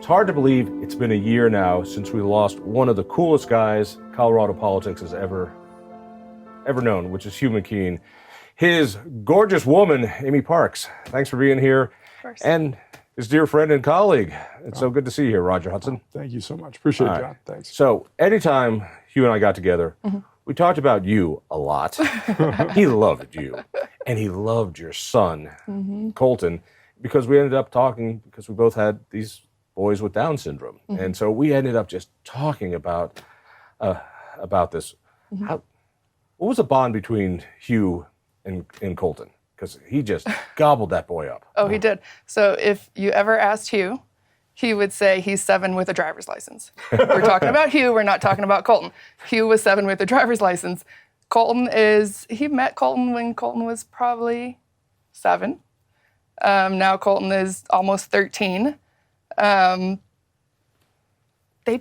It's hard to believe it's been a year now since we lost one of the coolest guys Colorado politics has ever known, which is Hugh McKean. His gorgeous woman, Amy Parks. Thanks for being here. Of course. And his dear friend and colleague. It's so good to see you here, Roger Hudson. Thank you so much. Appreciate it, John. Thanks. So anytime Hugh and I got together, we talked about you a lot. He loved you. And he loved your son, Colton, because we ended up talking, because we both had these boys with Down syndrome. And so we ended up just talking about this. What was the bond between Hugh and Colton? Because he just gobbled that boy up. Oh, he did. So if you ever asked Hugh, he would say he's 7 with a driver's license. We're talking about Hugh, we're not talking about Colton. Hugh was 7 with a driver's license. He met Colton when Colton was probably 7. Now Colton is almost 13. They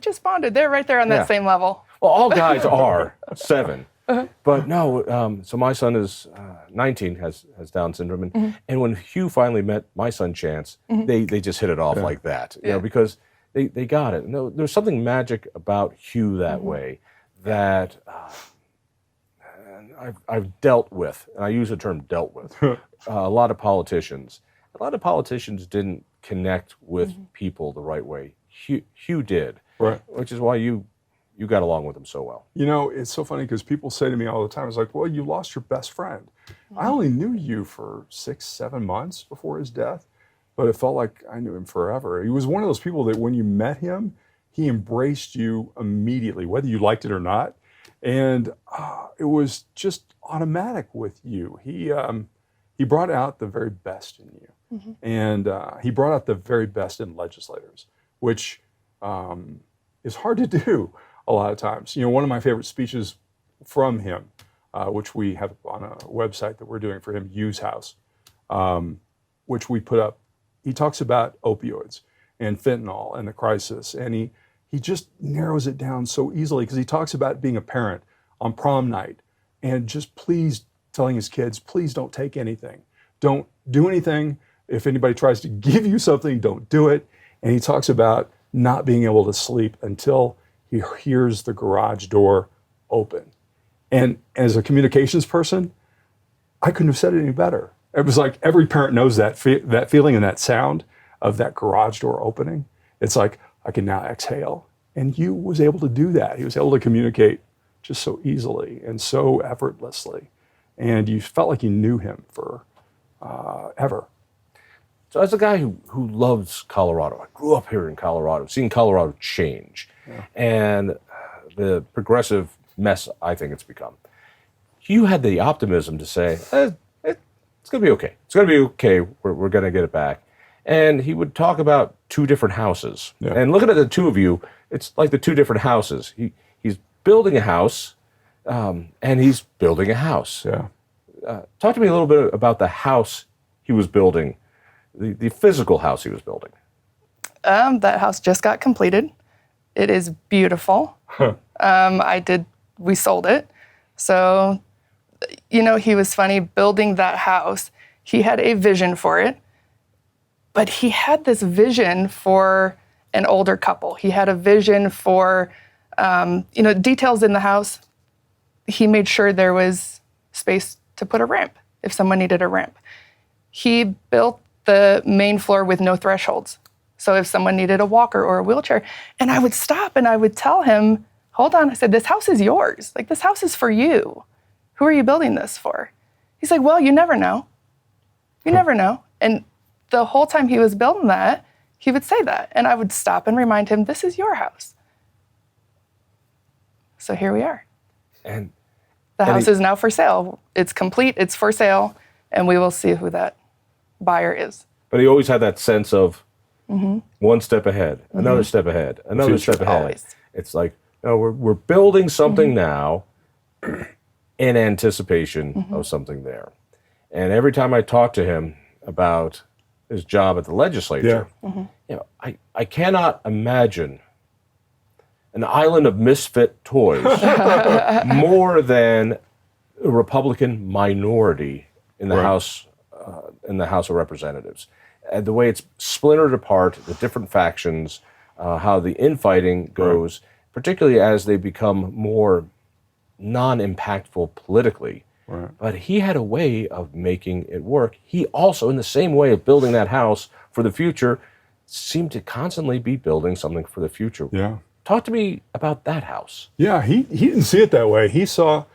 just bonded. They're right there on that same level. Well, all guys are 7. But no, so my son is 19, has Down syndrome. And when Hugh finally met my son, Chance, they just hit it off like that, you know, because they got it. No, there's something magic about Hugh that way that I've dealt with, and I use the term dealt with, a lot of politicians. A lot of politicians didn't connect with people the right way. Hugh did, Right. which is why you got along with him so well. You know, it's so funny because people say to me all the time, it's like, well, you lost your best friend. I only knew you for 6-7 months before his death, but it felt like I knew him forever. He was one of those people that when you met him, he embraced you immediately, whether you liked it or not. And it was just automatic with you. He brought out the very best in you. And he brought out the very best in legislators, which is hard to do a lot of times. You know, one of my favorite speeches from him, which we have on a website that we're doing for him, Hughs House, which we put up, he talks about opioids and fentanyl and the crisis. And he just narrows it down so easily because he talks about being a parent on prom night and just please telling his kids, please don't take anything. Don't do anything. If anybody tries to give you something, don't do it. And he talks about not being able to sleep until he hears the garage door open. And as a communications person, I couldn't have said it any better. It was like every parent knows that feeling and that sound of that garage door opening. It's like, I can now exhale. And Hugh was able to do that. He was able to communicate just so easily and so effortlessly. And you felt like you knew him for ever. So as a guy who loves Colorado, I grew up here in Colorado, seeing Colorado change and the progressive mess I think it's become. You had the optimism to say, it's going to be okay. It's going to be okay. We're going to get it back. And he would talk about 2 different houses. Yeah. And looking at the 2 of you, it's like the 2 different houses. He's building a house and he's building a house. Yeah. Talk to me a little bit about the house he was building. The physical house he was building. That house just got completed. It is beautiful. We sold it. So, you know, he was funny building that house. He had a vision for it, but he had this vision for an older couple. He had a vision for, details in the house. He made sure there was space to put a ramp if someone needed a ramp. He built the main floor with no thresholds. So if someone needed a walker or a wheelchair, and I would stop and I would tell him, hold on, I said, this house is yours. Like, this house is for you. Who are you building this for? He's like, well, you never know. You never know. And the whole time he was building that, he would say that. And I would stop and remind him, this is your house. So here we are. And the house is now for sale. It's complete, it's for sale, and we will see who that buyer is. But he always had that sense of one step ahead, another step ahead, another step ahead. Always. It's like, no, we're building something now in anticipation of something there. And every time I talk to him about his job at the legislature, you know, I cannot imagine an island of misfit toys more than a Republican minority in the House of Representatives. And the way it's splintered apart, the different factions, how the infighting goes, particularly as they become more non-impactful politically. Right. But he had a way of making it work. He also, in the same way of building that house for the future, seemed to constantly be building something for the future. Yeah. Talk to me about that house. Yeah, he didn't see it that way. He saw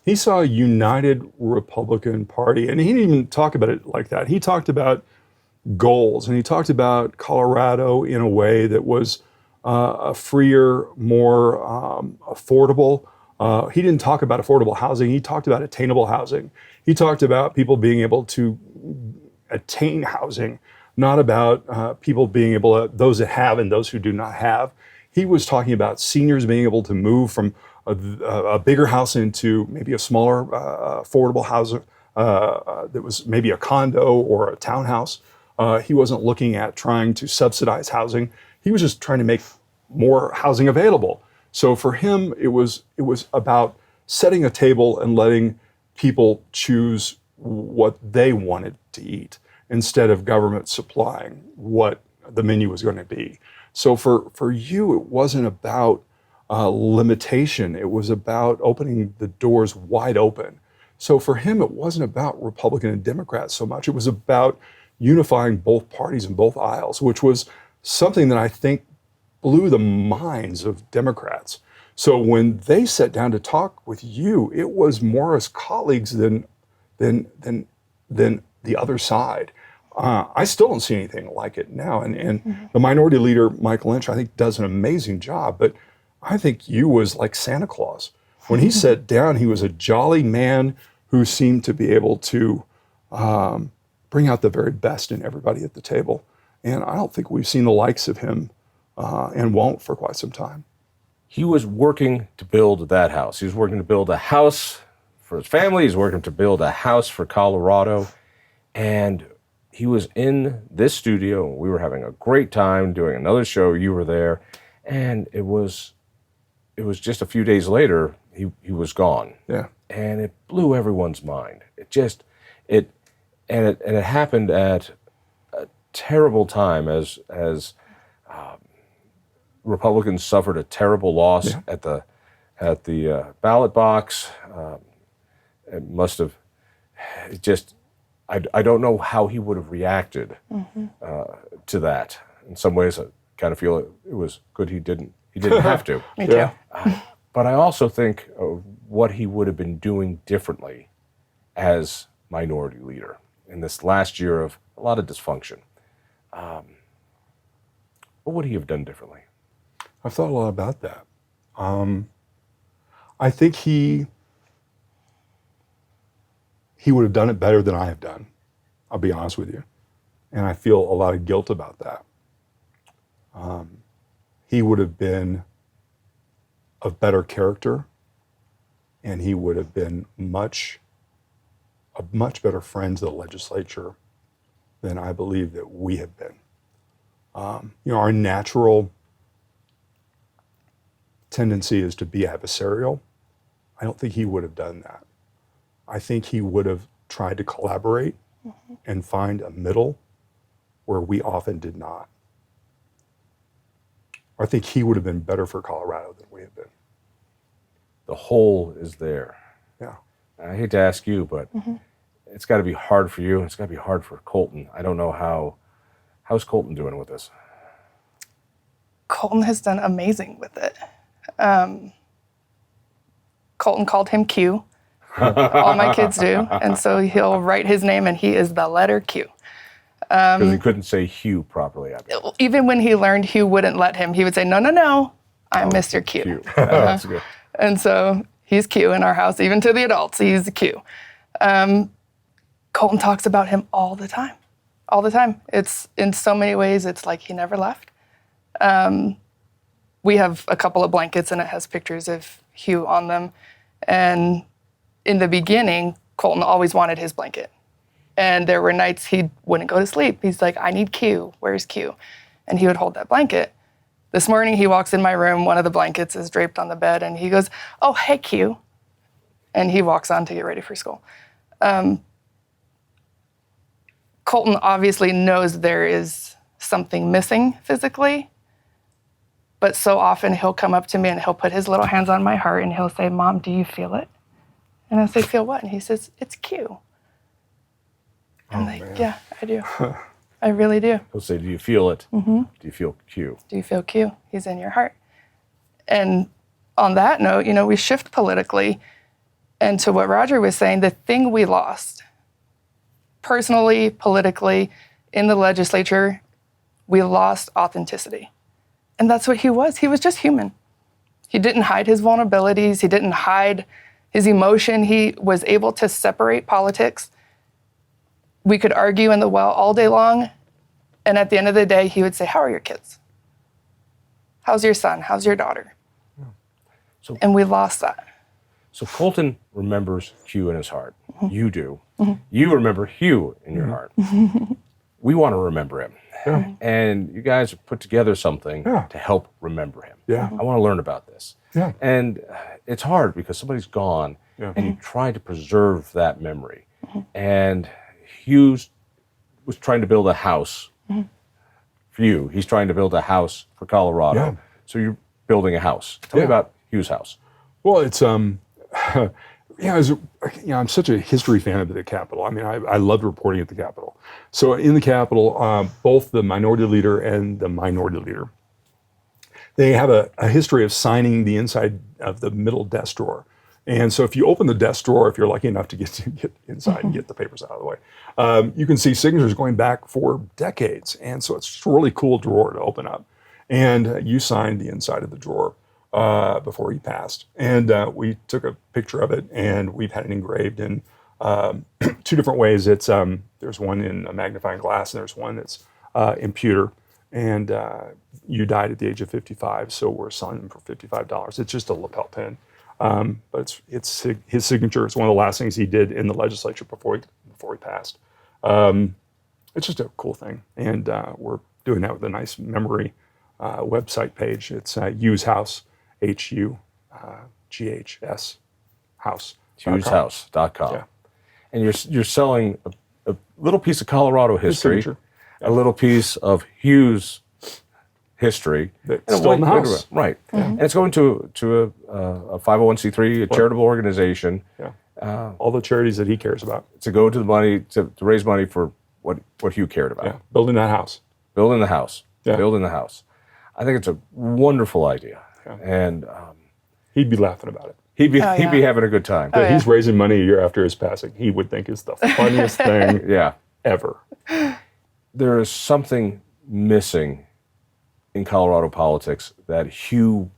a united Republican Party, and he didn't even talk about it like that. He talked about goals, and he talked about Colorado in a way that was a freer, more affordable. He didn't talk about affordable housing. He talked about attainable housing. He talked about people being able to attain housing, not about people being able to, those that have and those who do not have. He was talking about seniors being able to move from a bigger house into maybe a smaller, affordable house that was maybe a condo or a townhouse. He wasn't looking at trying to subsidize housing. He was just trying to make more housing available. So for him, it was about setting a table and letting people choose what they wanted to eat instead of government supplying what the menu was going to be. So for you, it wasn't about limitation. It was about opening the doors wide open. So for him, it wasn't about Republican and Democrat so much. It was about unifying both parties in both aisles, which was something that I think blew the minds of Democrats. So when they sat down to talk with you, it was more as colleagues than the other side. I still don't see anything like it now. And the minority leader, Mike Lynch, I think does an amazing job. But I think you was like Santa Claus. When he sat down, he was a jolly man who seemed to be able to bring out the very best in everybody at the table. And I don't think we've seen the likes of him and won't for quite some time. He was working to build that house. He was working to build a house for his family. He was working to build a house for Colorado. And he was in this studio. We were having a great time doing another show. You were there. And it was just a few days later, he was gone. Yeah. And it blew everyone's mind. It happened at a terrible time as Republicans suffered a terrible loss at the ballot box. It must have just. I don't know how he would have reacted to that. In some ways, I kind of feel it was good he didn't have to. Me too. But I also think of what he would have been doing differently as minority leader in this last year of a lot of dysfunction. What would he have done differently? I've thought a lot about that. I think he would have done it better than I have done. I'll be honest with you. And I feel a lot of guilt about that. He would have been of better character, and he would have been a much better friend to the legislature than I believe that we have been. Our natural tendency is to be adversarial. I don't think he would have done that. I think he would have tried to collaborate and find a middle where we often did not. I think he would have been better for Colorado than we have been. The hole is there. Yeah. I hate to ask you, but it's got to be hard for you. It's got to be hard for Colton. I don't know how's Colton doing with this? Colton has done amazing with it. Colton called him Q. All my kids do. And so he'll write his name and he is the letter Q. Because he couldn't say Hugh properly. Even when he learned Hugh wouldn't let him, he would say, no, I'm Mr. Q. That's good. And so he's Q in our house, even to the adults, he's Q. Colton talks about him all the time. All the time. It's in so many ways, it's like he never left. We have a couple of blankets and it has pictures of Hugh on them. And in the beginning, Colton always wanted his blanket. And there were nights he wouldn't go to sleep. He's like, I need Q. Where's Q? And he would hold that blanket. This morning, he walks in my room. One of the blankets is draped on the bed. And he goes, oh, hey, Q. And he walks on to get ready for school. Colton obviously knows there is something missing physically. But so often he'll come up to me and he'll put his little hands on my heart and he'll say, Mom, do you feel it? And I say, feel what? And he says, it's Q. I'm like, yeah, I do. I really do. He'll say, do you feel it? Do you feel Q? Do you feel Q? He's in your heart. And on that note, we shift politically. And to what Roger was saying, the thing we lost, personally, politically, in the legislature, we lost authenticity. And that's what he was. He was just human. He didn't hide his vulnerabilities. He didn't hide his emotion. He was able to separate politics. We could argue in the well all day long. And at the end of the day, he would say, how are your kids? How's your son? How's your daughter? And we lost that. So Colton remembers Hugh in his heart. You do. You remember Hugh in your heart. We want to remember him. Yeah. And you guys put together something to help remember him. Yeah. I want to learn about this. Yeah. And it's hard because somebody's gone and you try to preserve that memory. And Hughes was trying to build a house for you. He's trying to build a house for Colorado. Yeah. So you're building a house. Tell me about Hughes' house. Well, it's I'm such a history fan of the Capitol. I mean, I loved reporting at the Capitol. So in the Capitol, both the minority leader and the minority leader, they have a history of signing the inside of the middle desk drawer. And so if you open the desk drawer, if you're lucky enough to get inside and get the papers out of the way, you can see signatures going back for decades. And so it's just a really cool drawer to open up. And you signed the inside of the drawer before he passed. And we took a picture of it, and we've had it engraved in two different ways. It's there's one in a magnifying glass, and there's one that's in pewter. And you died at the age of 55, so we're selling them for $55. It's just a lapel pin. But it's his signature. It's one of the last things he did in the legislature before he passed. It's just a cool thing, and we're doing that with a nice memory website page. It's Hughs House, HUGHS house. HughsHouse.com. Yeah. And you're selling a little piece of Colorado history, a little piece of Hughes history. That's still in the house. Right. And it's going to a 501c3, a charitable organization. Yeah. All the charities that he cares about. To go to the money, to raise money for what Hugh cared about. Yeah. Building that house. Building the house. Yeah. Building the house. I think it's a wonderful idea. Yeah. And he'd be laughing about it. He'd be having a good time. He's raising money a year after his passing. He would think is the funniest thing ever. There is something missing in Colorado politics that Hugh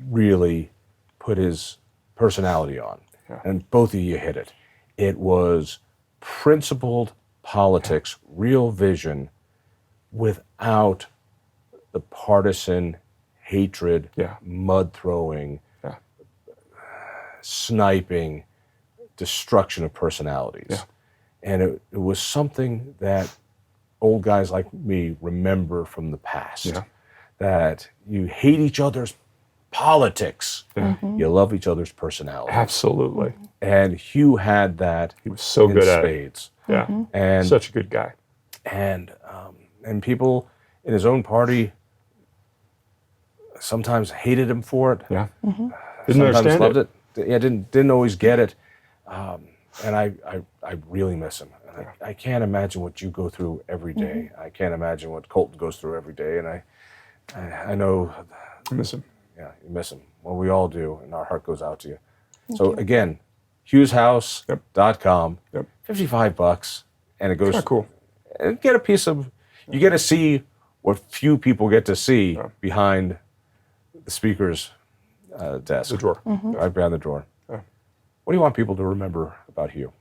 really put his personality on. Yeah. And both of you hit it. It was principled politics, real vision, without the partisan hatred, mud throwing, sniping, destruction of personalities. Yeah. And it was something that old guys like me remember from the past. Yeah. That you hate each other's politics. Yeah. You love each other's personality. Absolutely. And Hugh had that. He was so good at spades. It. Yeah. And such a good guy. And people in his own party sometimes hated him for it. Yeah. Didn't understand loved it. Yeah, didn't always get it. And I really miss him. And I can't imagine what you go through every day. I can't imagine what Colton goes through every day. And I know I miss him. Yeah, you miss him. Well, we all do, and our heart goes out to you. So again, HughsHouse.com, $55, and it goes cool. And get a piece of. You get to see what few people get to see behind the speaker's desk. The drawer. Right behind the drawer. Yeah. What do you want people to remember about Hugh?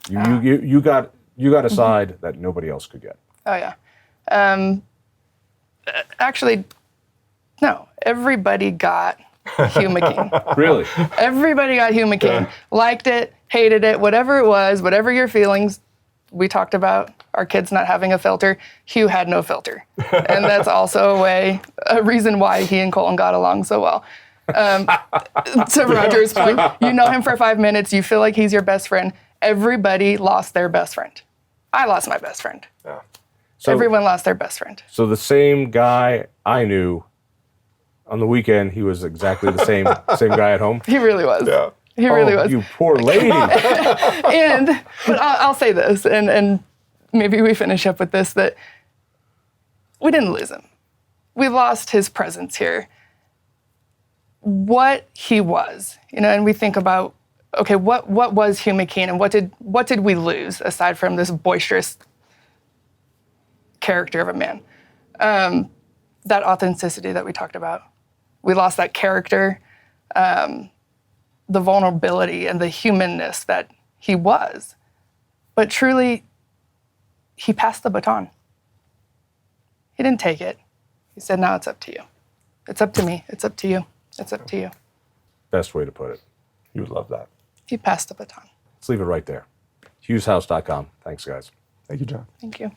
You got a side that nobody else could get. Oh yeah. Actually, no. Everybody got Hugh McKean. Really? Everybody got Hugh McKean. Yeah. Liked it, hated it, whatever it was, whatever your feelings. We talked about our kids not having a filter. Hugh had no filter. And that's also a reason why he and Colton got along so well. To Roger's point, you know him for 5 minutes, you feel like he's your best friend. Everybody lost their best friend. I lost my best friend. Yeah. So, everyone lost their best friend. So the same guy I knew on the weekend, he was exactly the same guy at home. He really was. Yeah. He really was. You poor lady. But I'll say this, and maybe we finish up with this, that we didn't lose him. We lost his presence here. What he was, and we think about, okay, what was Hugh McKean, and what did we lose aside from this boisterous character of a man? That authenticity that we talked about. We lost that character, the vulnerability and the humanness that he was. But truly, he passed the baton. He didn't take it. He said, now it's up to you. It's up to me. It's up to you. It's up to you. Best way to put it. You would love that. He passed the baton. Let's leave it right there. HughsHouse.com. Thanks, guys. Thank you, John. Thank you.